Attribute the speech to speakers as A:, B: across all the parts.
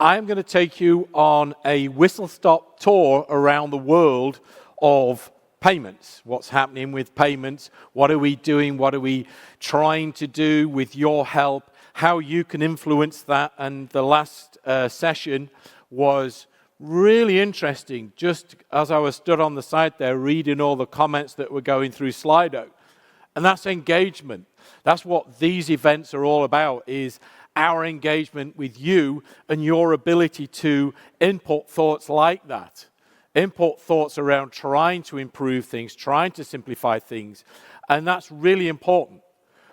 A: I'm going to take you on a whistle-stop tour around the world of payments. What's happening with payments? What are we doing? What are we trying to do with your help? How you can influence that. And the last session was really interesting. Just as I was stood on the side there reading all the comments that were going through Slido. And that's engagement. That's what these events are all about, is our engagement with you and your ability to input thoughts like that. Input thoughts around trying to improve things, trying to simplify things. And that's really important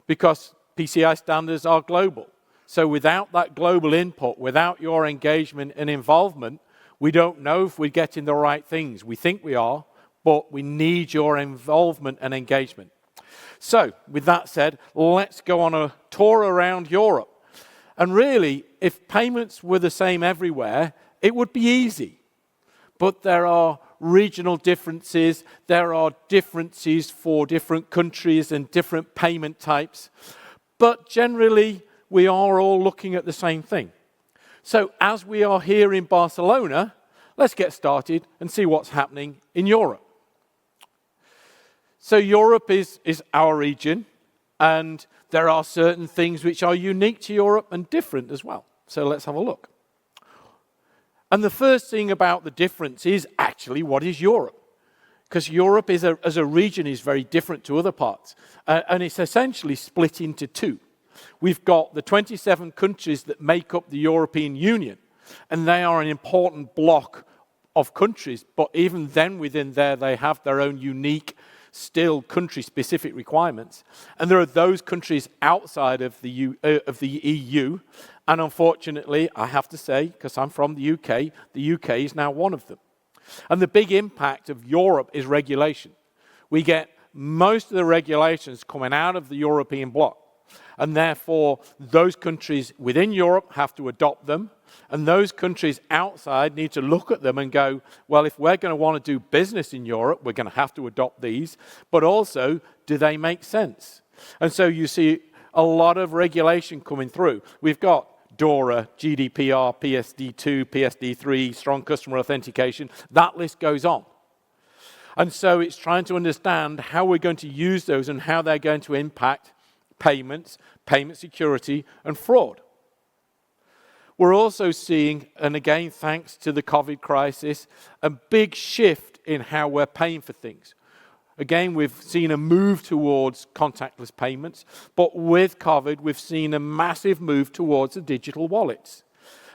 A: because PCI standards are global. So without that global input, without your engagement and involvement, we don't know if we're getting the right things. We think we are, but we need your involvement and engagement. So with that said, let's go on a tour around Europe. And really, if payments were the same everywhere, it would be easy. But there are regional differences, there are differences for different countries and different payment types. But generally, we are all looking at the same thing. So as we are here in Barcelona, let's get started and see what's happening in Europe. So Europe is our region, and there are certain things which are unique to Europe and different as well. So let's have a look. And the first thing about the difference is actually what is Europe? Because Europe as a region is very different to other parts. And it's essentially split into two. We've got the 27 countries that make up the European Union. And they are an important block of countries. But even then within there, they have their own unique still country-specific requirements. And there are those countries outside of the EU. And unfortunately, I have to say, because I'm from the UK is now one of them. And the big impact of Europe is regulation. We get most of the regulations coming out of the European bloc. And therefore, those countries within Europe have to adopt them. And those countries outside need to look at them and go, well, if we're going to want to do business in Europe, we're going to have to adopt these. But also, do they make sense? And so you see a lot of regulation coming through. We've got DORA, GDPR, PSD2, PSD3, strong customer authentication. That list goes on. And so it's trying to understand how we're going to use those and how they're going to impact payments, payment security, and fraud. We're also seeing, and again, thanks to the COVID crisis, a big shift in how we're paying for things. Again, we've seen a move towards contactless payments, but with COVID, we've seen a massive move towards the digital wallets.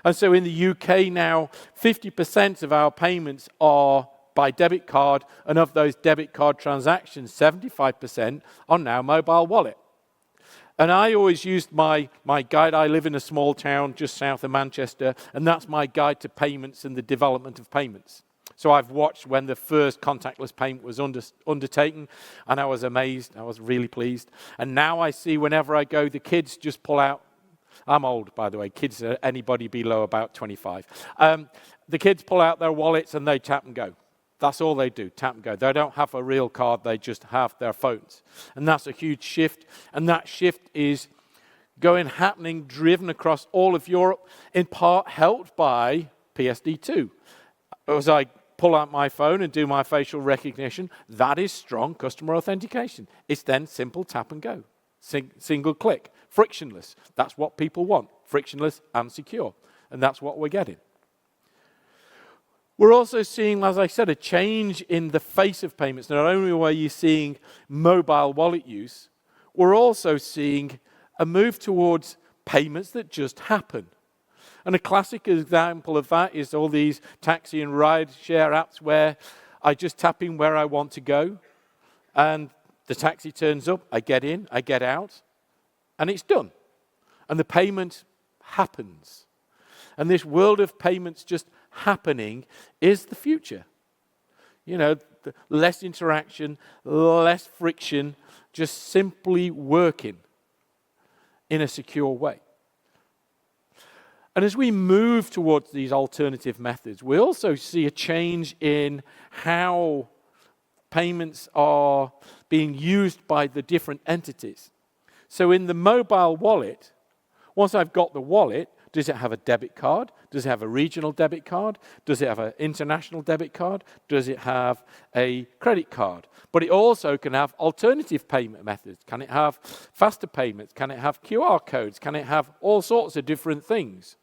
A: And so in the UK now, 50% of our payments are by debit card, and of those debit card transactions, 75% are now mobile wallet. And I always used my guide. I live in a small town just south of Manchester, and that's my guide to payments and the development of payments. So I've watched when the first contactless payment was undertaken, and I was amazed. I was really pleased. And now I see whenever I go, the kids just pull out. I'm old, by the way. Kids are anybody below about 25. The kids pull out their wallets and they tap and go. That's all they do, tap and go. They don't have a real card, they just have their phones. And that's a huge shift. And that shift is happening, driven across all of Europe, in part helped by PSD2. As I pull out my phone and do my facial recognition, that is strong customer authentication. It's then simple tap and go, single click, frictionless. That's what people want, frictionless and secure. And that's what we're getting. We're also seeing, as I said, a change in the face of payments. Not only are you seeing mobile wallet use, we're also seeing a move towards payments that just happen. And a classic example of that is all these taxi and ride share apps where I just tap in where I want to go, and the taxi turns up, I get in, I get out, and it's done. And the payment happens. And this world of payments just happening is the future. You know, less interaction, less friction, just simply working in a secure way. And as we move towards these alternative methods, we also see a change in how payments are being used by the different entities. So in the mobile wallet, once I've got the wallet, Does it have a debit card? Does it have a regional debit card? Does it have an international debit card? Does it have a credit card? But it also can have alternative payment methods. Can it have faster payments? Can it have QR codes? Can it have all sorts of different things?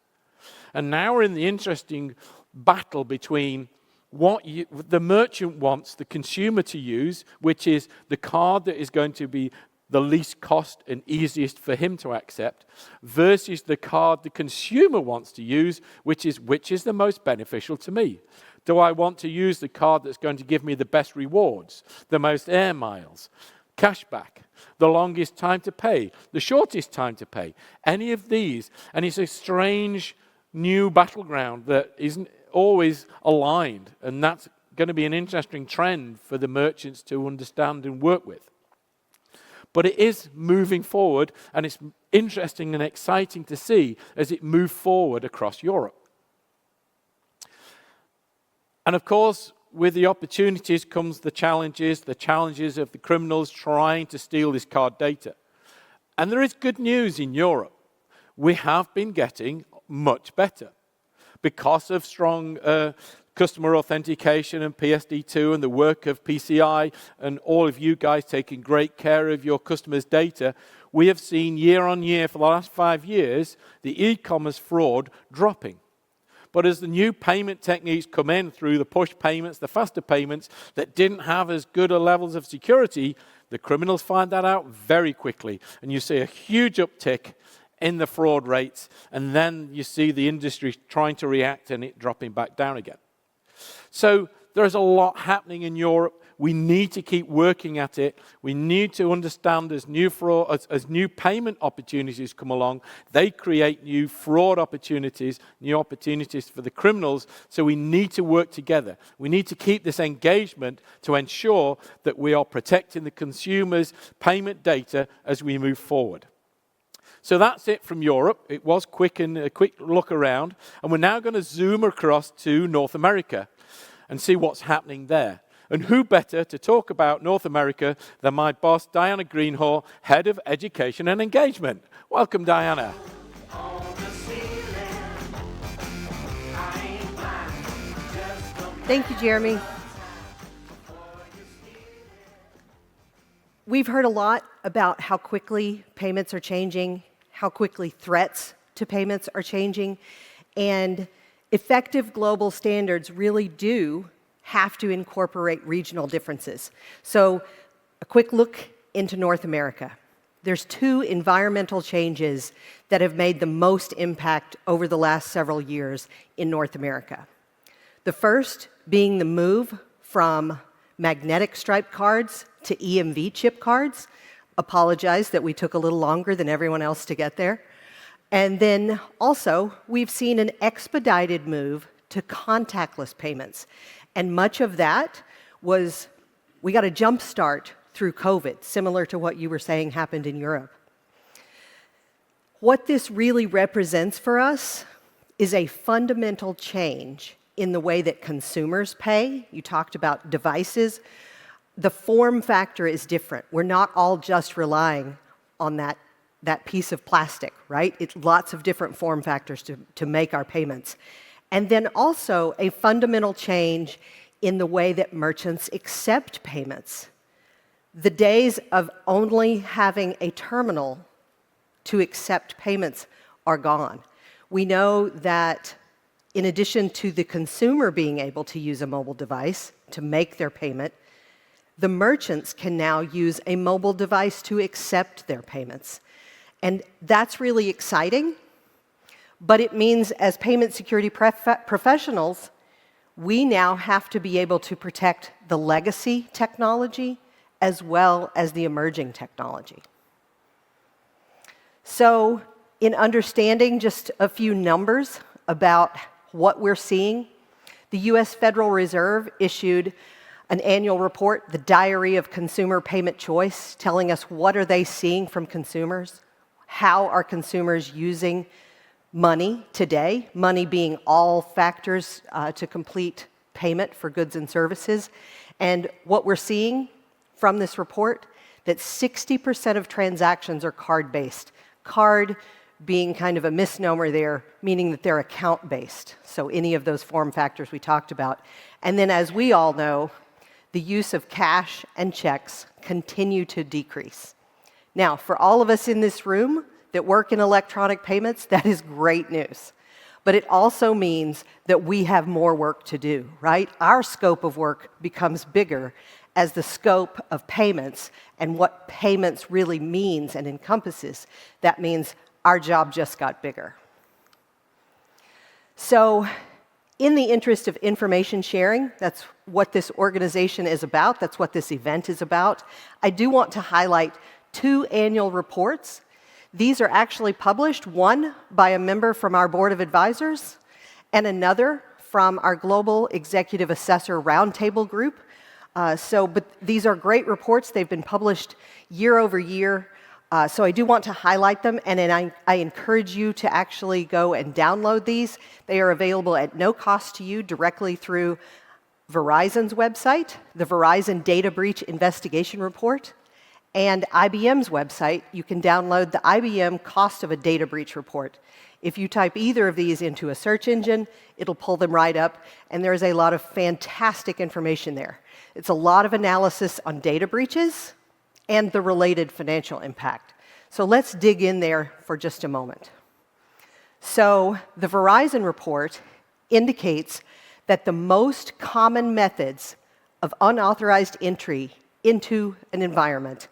A: And now we're in the interesting battle between what the merchant wants the consumer to use, which is the card that is going to be the least cost and easiest for him to accept, versus the card the consumer wants to use, which is the most beneficial to me. Do I want to use the card that's going to give me the best rewards, the most air miles, cashback, the longest time to pay, the shortest time to pay, any of these? And it's a strange new battleground that isn't always aligned, and that's going to be an interesting trend for the merchants to understand and work with. But it is moving forward, and it's interesting and exciting to see as it moves forward across Europe. And of course, with the opportunities comes the challenges of the criminals trying to steal this card data. And there is good news in Europe. We have been getting much better because of strong customer authentication and PSD2 and the work of PCI and all of you guys taking great care of your customers' data. We have seen year on year for the last 5 years the e-commerce fraud dropping. But as the new payment techniques come in through the push payments, the faster payments that didn't have as good a levels of security, the criminals find that out very quickly. And you see a huge uptick in the fraud rates, and then you see the industry trying to react and it dropping back down again. So there's a lot happening in Europe. We need to keep working at it. We need to understand as new payment opportunities come along, they create new fraud opportunities, new opportunities for the criminals. So we need to work together. We need to keep this engagement to ensure that we are protecting the consumer's payment data as we move forward. So that's it from Europe. It was a quick look around. And we're now going to zoom across to North America and see what's happening there. And who better to talk about North America than my boss, Diana Greenhaw, Head of Education and Engagement. Welcome, Diana.
B: Thank you, Jeremy. We've heard a lot about how quickly payments are changing, how quickly threats to payments are changing, and effective global standards really do have to incorporate regional differences. So a quick look into North America. There's 2 environmental changes that have made the most impact over the last several years in North America. The first being the move from magnetic stripe cards to EMV chip cards. Apologize that we took a little longer than everyone else to get there. And then also, we've seen an expedited move to contactless payments. And much of that was, we got a jump start through COVID, similar to what you were saying happened in Europe. What this really represents for us is a fundamental change in the way that consumers pay. You talked about devices. The form factor is different. We're not all just relying on that piece of plastic, right? It's lots of different form factors to make our payments. And then also a fundamental change in the way that merchants accept payments. The days of only having a terminal to accept payments are gone. We know that in addition to the consumer being able to use a mobile device to make their payment, the merchants can now use a mobile device to accept their payments. And that's really exciting, but it means as payment security professionals, we now have to be able to protect the legacy technology as well as the emerging technology. So, in understanding just a few numbers about what we're seeing, the US Federal Reserve issued an annual report, the Diary of Consumer Payment Choice, telling us what are they seeing from consumers, how are consumers using money today, money being all factors to complete payment for goods and services. And what we're seeing from this report, that 60% of transactions are card-based. Card being kind of a misnomer there, meaning that they're account-based, so any of those form factors we talked about. And then, as we all know, the use of cash and checks continue to decrease. Now, for all of us in this room that work in electronic payments, that is great news. But it also means that we have more work to do, right? Our scope of work becomes bigger as the scope of payments and what payments really means and encompasses. That means our job just got bigger. So, in the interest of information sharing, that's what this organization is about, that's what this event is about, I do want to highlight 2 annual reports. These are actually published, one by a member from our board of advisors, and another from our Global Executive Assessor Roundtable group. But these are great reports. They've been published year over year. So I do want to highlight them, and then I encourage you to actually go and download these. They are available at no cost to you directly through Verizon's website, the Verizon Data Breach Investigation Report, and IBM's website. You can download the IBM Cost of a Data Breach Report. If you type either of these into a search engine, it'll pull them right up, and there's a lot of fantastic information there. It's a lot of analysis on data breaches and the related financial impact. So let's dig in there for just a moment. So the Verizon report indicates that the most common methods of unauthorized entry into an environment: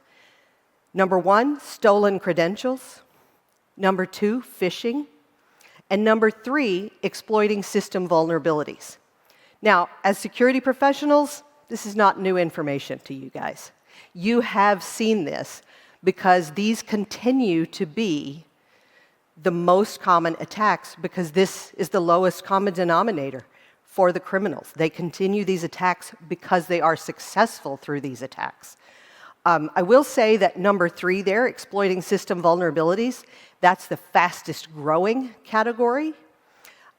B: number 1, stolen credentials; number 2, phishing; and number 3, exploiting system vulnerabilities. Now, as security professionals, this is not new information to you guys. You have seen this because these continue to be the most common attacks, because this is the lowest common denominator for the criminals. They continue these attacks because they are successful through these attacks. I will say that number 3 there, exploiting system vulnerabilities, that's the fastest growing category.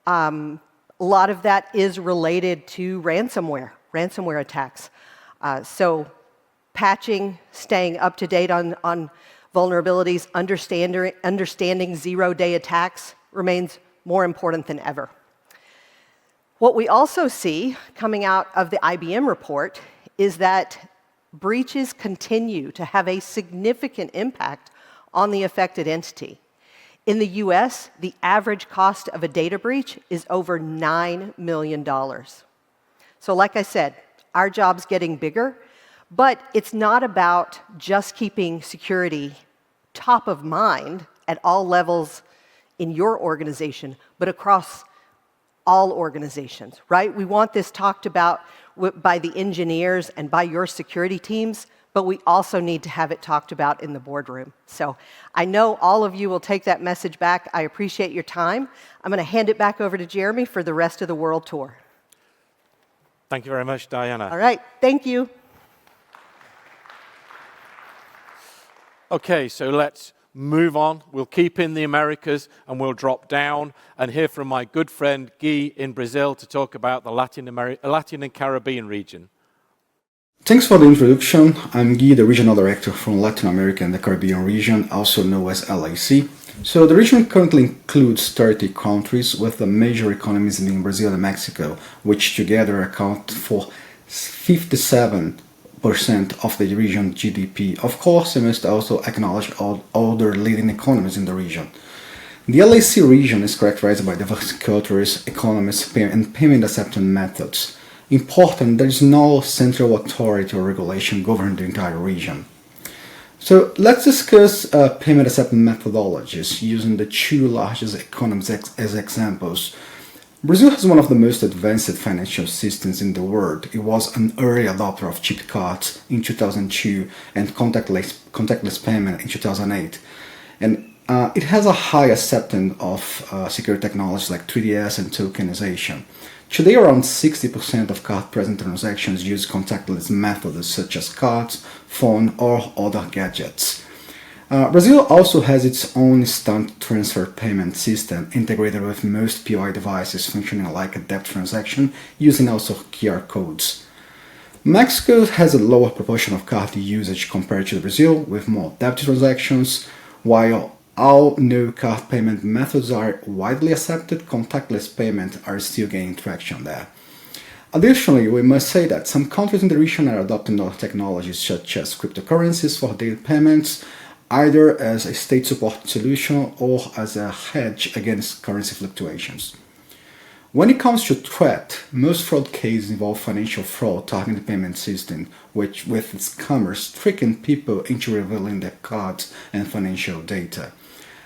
B: A lot of that is related to ransomware attacks. So patching, staying up to date on vulnerabilities, understanding zero-day attacks remains more important than ever. What we also see coming out of the IBM report is that breaches continue to have a significant impact on the affected entity. In the US, the average cost of a data breach is over $9 million. So like I said, our job's getting bigger, but it's not about just keeping security top of mind at all levels in your organization, but across all organizations, right? We want this talked about by the engineers and by your security teams, but we also need to have it talked about in the boardroom. So I know all of you will take that message back. I appreciate your time. I'm going to hand it back over to Jeremy for the rest of the world tour.
A: Thank you very much, Diana.
B: All right, thank you.
A: Okay, so let's move on. We'll keep in the Americas and we'll drop down and hear from my good friend Guy in Brazil to talk about the Latin and Caribbean region.
C: Thanks for the introduction. I'm Guy, the Regional Director from Latin America and the Caribbean region, also known as LAC. So the region currently includes 30 countries, with the major economies being Brazil and Mexico, which together account for 57% of the region GDP. Of course, I must also acknowledge all other leading economies in the region. The LAC region is characterized by diverse cultures, economies, and payment acceptance methods. Important, there is no central authority or regulation governing the entire region. So let's discuss payment acceptance methodologies using the 2 largest economies as examples. Brazil has one of the most advanced financial systems in the world. It was an early adopter of chip cards in 2002 and contactless payment in 2008. And it has a high acceptance of secure technologies like 3DS and tokenization. Today, around 60% of card-present transactions use contactless methods such as cards, phone, or other gadgets. Brazil also has its own instant transfer payment system integrated with most POI devices functioning like a debit transaction using also QR codes. Mexico has a lower proportion of card usage compared to Brazil with more debit transactions, while All new card payment methods are widely accepted. Contactless payments are still gaining traction there. Additionally, we must say that some countries in the region are adopting other technologies such as cryptocurrencies for daily payments, either as a state support solution or as a hedge against currency fluctuations. When it comes to threat, most fraud cases involve financial fraud targeting the payment system, which with scammers tricking people into revealing their cards and financial data.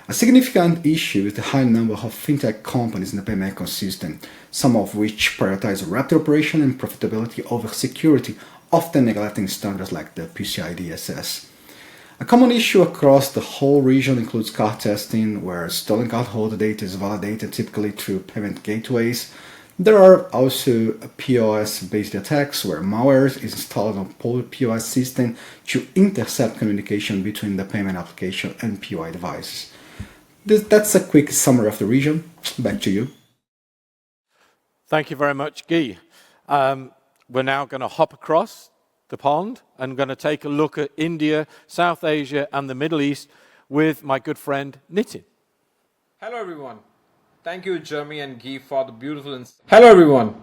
C: A significant issue is the high number of fintech companies in the payment ecosystem, some of which prioritize rapid operation and profitability over security, often neglecting standards like the PCI DSS. A common issue across the whole region includes card testing, where stolen cardholder data is validated typically through payment gateways. There are also POS-based attacks, where malware is installed on POS system to intercept communication between the payment application and POI devices. That's a quick summary of the region. Back to you.
A: Thank you very much, Guy. We're now going to hop across the pond and going to take a look at India, South Asia, and the Middle East with my good friend Nitin.
D: Hello everyone. Thank you, Jeremy and Guy, for the beautiful Hello everyone.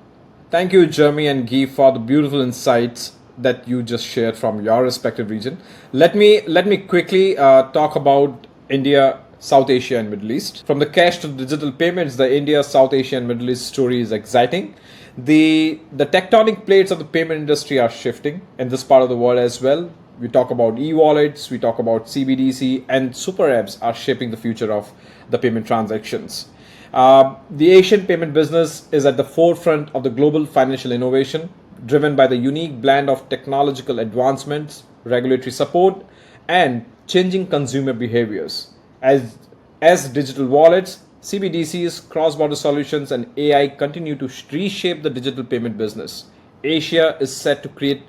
D: Thank you, Jeremy and Guy, for the beautiful insights that you just shared from your respective region. Let me quickly talk about India, South Asia, and Middle East. From the cash to digital payments, the India, South Asia, and Middle East story is exciting. The tectonic plates of the payment industry are shifting in this part of the world as well. We talk about e-wallets, we talk about CBDC, and super apps are shaping the future of the payment transactions. The Asian payment business is at the forefront of the global financial innovation, driven by the unique blend of technological advancements, regulatory support, and changing consumer behaviors. As digital wallets, CBDCs, cross-border solutions, and AI continue to reshape the digital payment business, Asia is set to create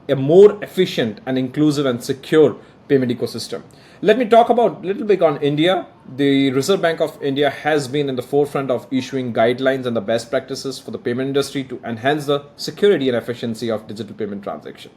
D: a more efficient and inclusive and secure payment ecosystem. Let me talk about a little bit on India. The Reserve Bank of India has been in the forefront of issuing guidelines and the best practices for the payment industry to enhance the security and efficiency of digital payment transaction.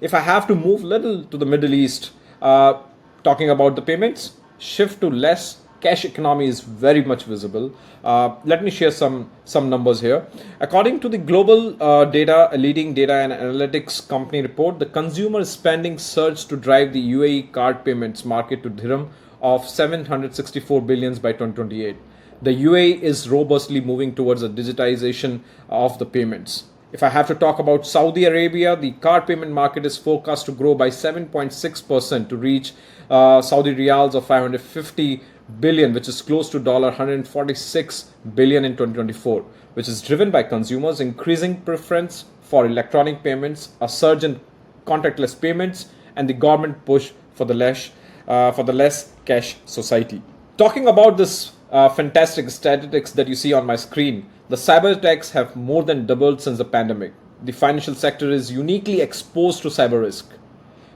D: If I have to move a little to the Middle East, talking about the payments, shift to less cash economy is very much visible. Let me share some numbers here. According to the global data, a leading data and analytics company report, the consumer spending surged to drive the UAE card payments market to dirham of 764 billions by 2028. The UAE is robustly moving towards a digitization of the payments. If I have to talk about Saudi Arabia, the card payment market is forecast to grow by 7.6% to reach Saudi riyals of 550 billion, which is close to $146 billion in 2024, which is driven by consumers' increasing preference for electronic payments, a surge in contactless payments, and the government push for the less cash society. Talking about this fantastic statistics that you see on my screen, the cyber attacks have more than doubled since the pandemic. The financial sector is uniquely exposed to cyber risk.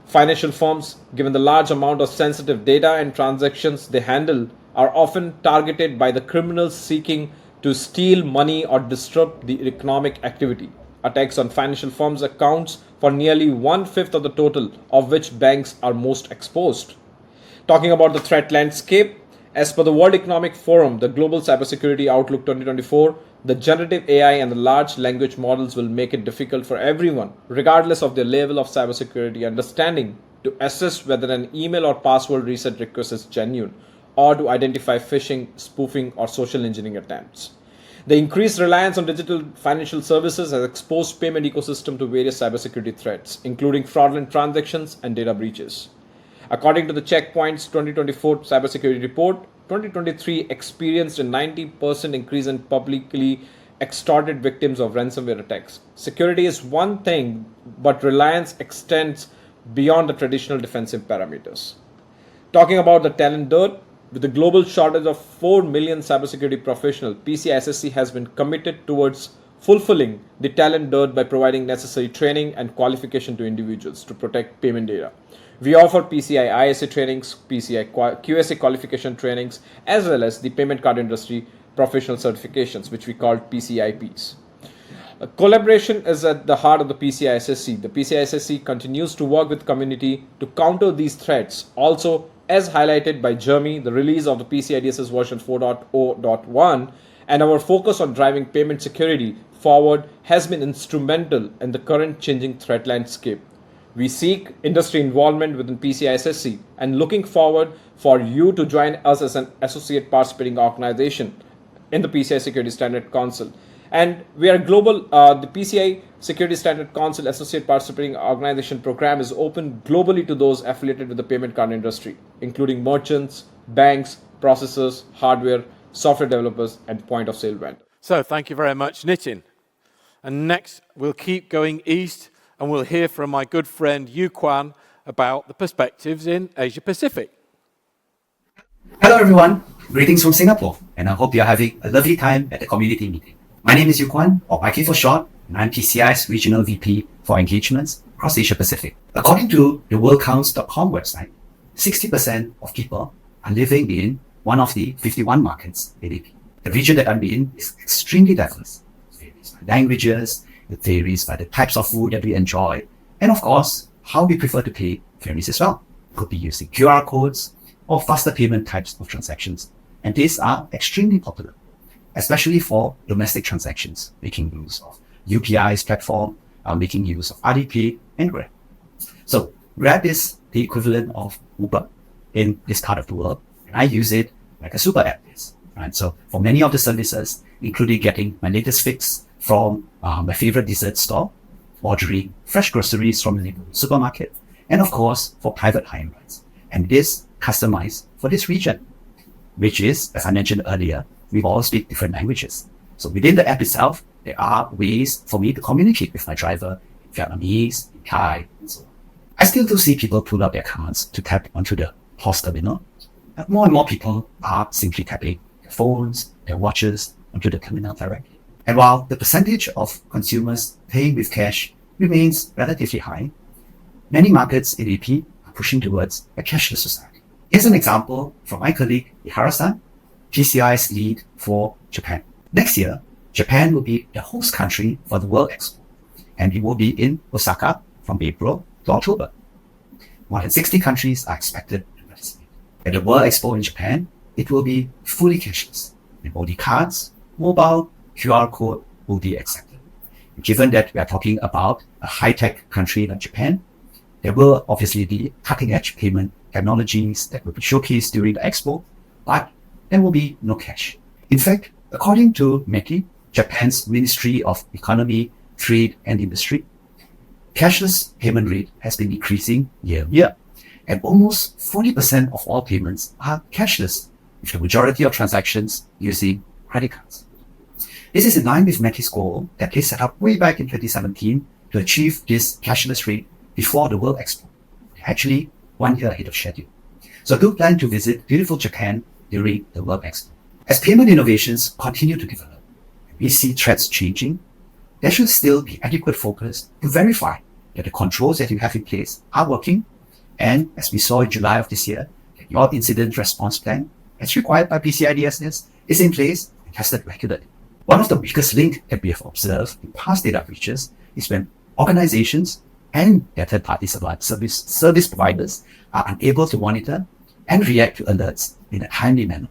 D: Financial firms, given the large amount of sensitive data and transactions they handle, are often targeted by the criminals seeking to steal money or disrupt the economic activity. Attacks on financial firms accounts for nearly 1/5 of the total, of which banks are most exposed. Talking about the threat landscape, as per the World Economic Forum, the Global Cybersecurity Outlook 2024, the generative AI and the large language models will make it difficult for everyone, regardless of their level of cybersecurity understanding, to assess whether an email or password reset request is genuine, or to identify phishing, spoofing, or social engineering attempts. The increased reliance on digital financial services has exposed payment ecosystem to various cybersecurity threats, including fraudulent transactions and data breaches. According to the Checkpoint's 2024 cybersecurity report, 2023 experienced a 90% increase in publicly extorted victims of ransomware attacks. Security is one thing, but reliance extends beyond the traditional defensive parameters. Talking about the talent dearth, with the global shortage of 4 million cybersecurity professionals, PCI SSC has been committed towards fulfilling the talent dearth by providing necessary training and qualification to individuals to protect payment data. We offer PCI ISA trainings, PCI QSA qualification trainings, as well as the payment card industry professional certifications, which we call PCIPs. Collaboration is at the heart of the PCI SSC. The PCI SSC continues to work with community to counter these threats. Also, as highlighted by Jeremy, the release of the PCI DSS version 4.0.1 and our focus on driving payment security forward has been instrumental in the current changing threat landscape. We seek industry involvement within PCI SSC and looking forward for you to join us as an associate participating organization in the PCI Security Standard Council. And we are global. The PCI Security Standard Council Associate Participating Organization program is open globally to those affiliated with the payment card industry, including merchants, banks, processors, hardware, software developers, and point of sale vendors.
A: So thank you very much, Nitin. And next, we'll keep going east and we'll hear from my good friend Kuann about the perspectives in Asia Pacific.
E: Hello everyone, greetings from Singapore, and I hope you're having a lovely time at the community meeting. My name is Kuann, or Mikey for short, and I'm PCI's Regional VP for Engagements across Asia Pacific. According to the worldcounts.com website, 60% of people are living in one of the 51 markets in AP. The region that I'm in is extremely diverse. It varies by languages, it varies by the types of food that we enjoy, and of course, how we prefer to pay varies as well. It could be using QR codes or faster payment types of transactions, and these are extremely popular, especially for domestic transactions, making use of UPI's platform, making use of RDP and Grab. So Grab is the equivalent of Uber in this part of the world, and I use it like a super app is. Right? So for many of the services, including getting my latest fix from my favorite dessert store, ordering fresh groceries from the neighborhood supermarket, and of course for private hire rides. And it is customized for this region, which is, as I mentioned earlier, we all speak different languages. So within the app itself, there are ways for me to communicate with my driver in Vietnamese, in Thai, and so on. I still do see people pull out their cards to tap onto the POS terminal. More and more people are simply tapping their phones, their watches onto the terminal directly. And while the percentage of consumers paying with cash remains relatively high, many markets in AP are pushing towards a cashless society. Here's an example from my colleague Ihara-san, PCI's lead for Japan. Next year, Japan will be the host country for the World Expo, and it will be in Osaka from April to October. More than 60 countries are expected to participate. At the World Expo in Japan, it will be fully cashless, and only cards, mobile, QR code will be accepted. Given that we are talking about a high-tech country like Japan, there will obviously be cutting-edge payment technologies that will be showcased during the expo, but there will be no cash. In fact, according to METI, Japan's Ministry of Economy, Trade and Industry, cashless payment rate has been increasing year on year, and almost 40% of all payments are cashless, with the majority of transactions using credit cards. This is in line with METI's goal that they set up way back in 2017 to achieve this cashless rate before the World Expo, actually 1 year ahead of schedule. So do plan to visit beautiful Japan during the World Expo. As payment innovations continue to develop, we see threats changing. There should still be adequate focus to verify that the controls that you have in place are working. And as we saw in July of this year, that your incident response plan, as required by PCI DSS, is in place and tested regularly. One of the weakest links that we have observed in past data breaches is when organizations and their third-party service providers are unable to monitor and react to alerts in a timely manner.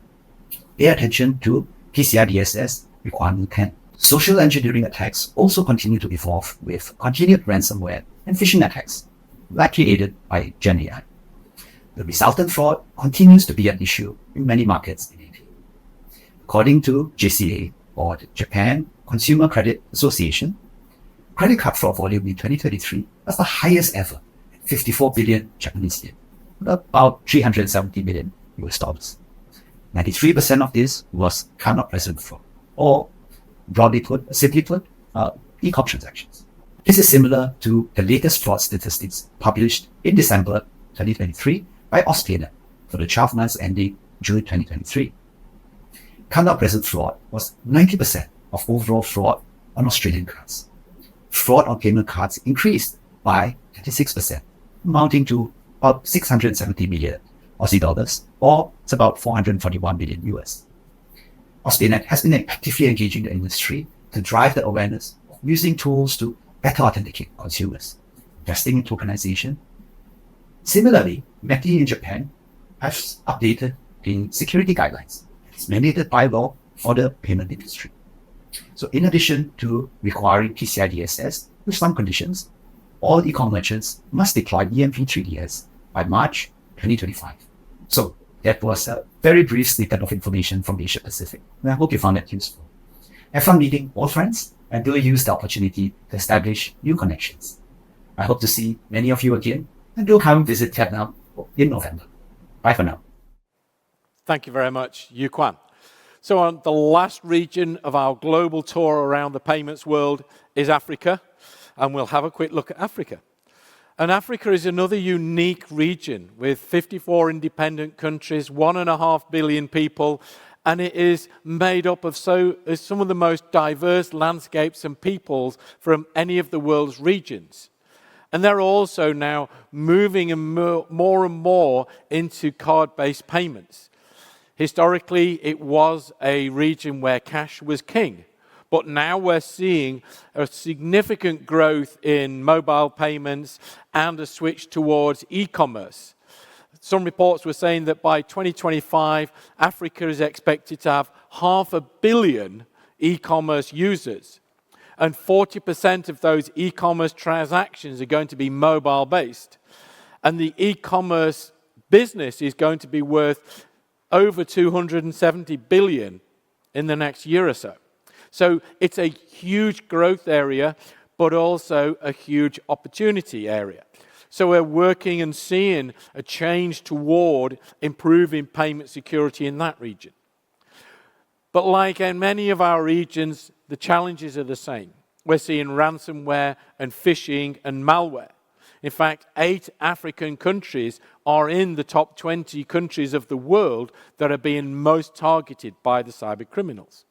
E: Pay attention to PCI DSS requirement 10. Social engineering attacks also continue to evolve with continued ransomware and phishing attacks, likely aided by Gen AI. The resultant fraud continues to be an issue in many markets in AP. According to JCA, or the Japan Consumer Credit Association, credit card fraud volume in 2023 was the highest ever, 54 billion Japanese yen, about 370 million US dollars. 93% of this was card not present fraud, or simply put, e-com transactions. This is similar to the latest fraud statistics published in December 2023 by Australia for the 12 months ending June 2023. Card not present fraud was 90% of overall fraud on Australian cards. Fraud on payment cards increased by 36%, amounting to about 670 million Aussie dollars, or it's about 441 million US. Australia has been actively engaging the industry to drive the awareness of using tools to better authenticate consumers, investing in tokenization. Similarly, METI in Japan has updated the security guidelines. It's mandated by law for the payment industry. So in addition to requiring PCI DSS with some conditions, all e-com merchants must deploy EMP 3DS by March 2025. So that was a very brief snippet of information from Asia Pacific. And I hope you found it useful. Have fun meeting old friends and do use the opportunity to establish new connections. I hope to see many of you again and do come visit Vietnam in November. Bye for now.
A: Thank you very much, Kuann. So on the last region of our global tour around the payments world is Africa, and we'll have a quick look at Africa. And Africa is another unique region with 54 independent countries, 1.5 billion people, and it is made up of some of the most diverse landscapes and peoples from any of the world's regions. And they're also now moving more and more into card-based payments. Historically, it was a region where cash was king, but now we're seeing a significant growth in mobile payments and a switch towards e-commerce. Some reports were saying that by 2025, Africa is expected to have 500 million e-commerce users, and 40% of those e-commerce transactions are going to be mobile-based. And the e-commerce business is going to be worth over 270 billion in the next year or so. So it's a huge growth area, but also a huge opportunity area. So we're working and seeing a change toward improving payment security in that region. But like in many of our regions, the challenges are the same. We're seeing ransomware and phishing and malware. In fact, 8 African countries are in the top 20 countries of the world that are being most targeted by the cyber criminals.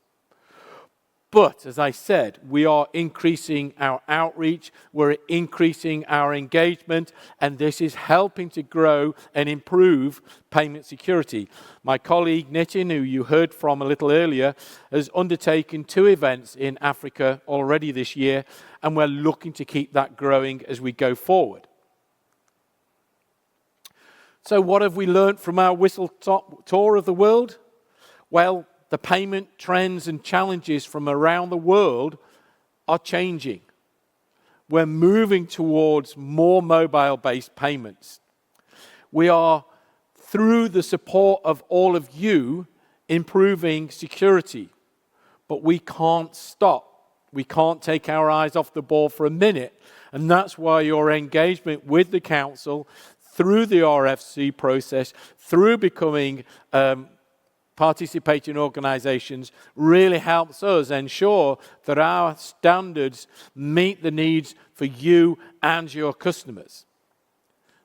A: But, as I said, we are increasing our outreach, we're increasing our engagement, and this is helping to grow and improve payment security. My colleague Nitin, who you heard from a little earlier, has undertaken 2 events in Africa already this year, and we're looking to keep that growing as we go forward. So what have we learned from our whistle-stop tour of the world? Well, the payment trends and challenges from around the world are changing. We're moving towards more mobile-based payments. We are, through the support of all of you, improving security. But we can't stop. We can't take our eyes off the ball for a minute. And that's why your engagement with the Council, through the RFC process, through becoming participating organizations, really helps us ensure that our standards meet the needs for you and your customers.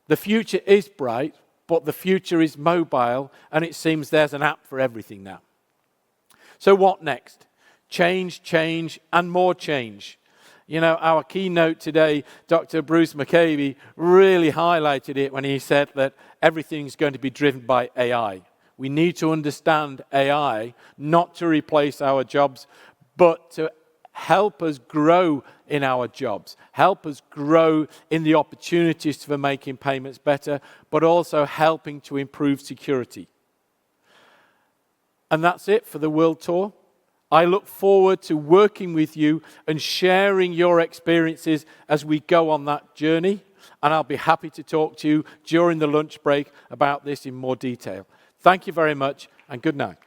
A: The future is bright, but the future is mobile, and it seems there's an app for everything now. So what next? Change, change, and more change. You know, our keynote today, Dr. Bruce McCabe, really highlighted it when he said that everything's going to be driven by AI. We need to understand AI, not to replace our jobs, but to help us grow in our jobs, help us grow in the opportunities for making payments better, but also helping to improve security. And that's it for the World Tour. I look forward to working with you and sharing your experiences as we go on that journey, and I'll be happy to talk to you during the lunch break about this in more detail. Thank you very much, and good night.